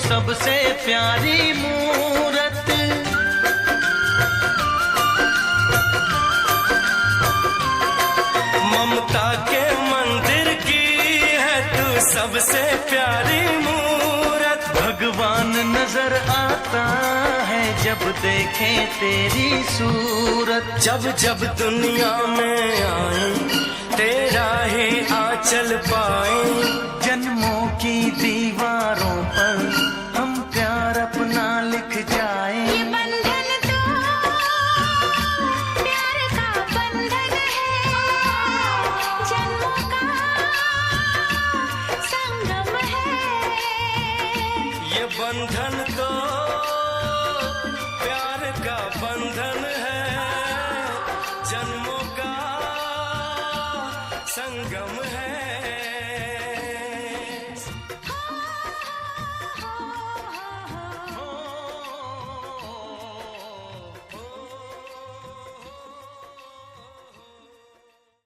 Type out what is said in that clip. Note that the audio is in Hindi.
सबसे प्यारी मूरत। ममता के मंदिर की है तू सबसे प्यारी मूरत। भगवान नजर आता है जब देखे तेरी सूरत। जब जब दुनिया में आए तेरा ही आंचल पाए। जन्मों की दीवारों पर हम प्यार अपना लिख जाए। ये बंधन तो प्यार का बंधन है, जन्मों का संगम है। ये बंधन तो प्यार का बंधन है, जन्मों का संगम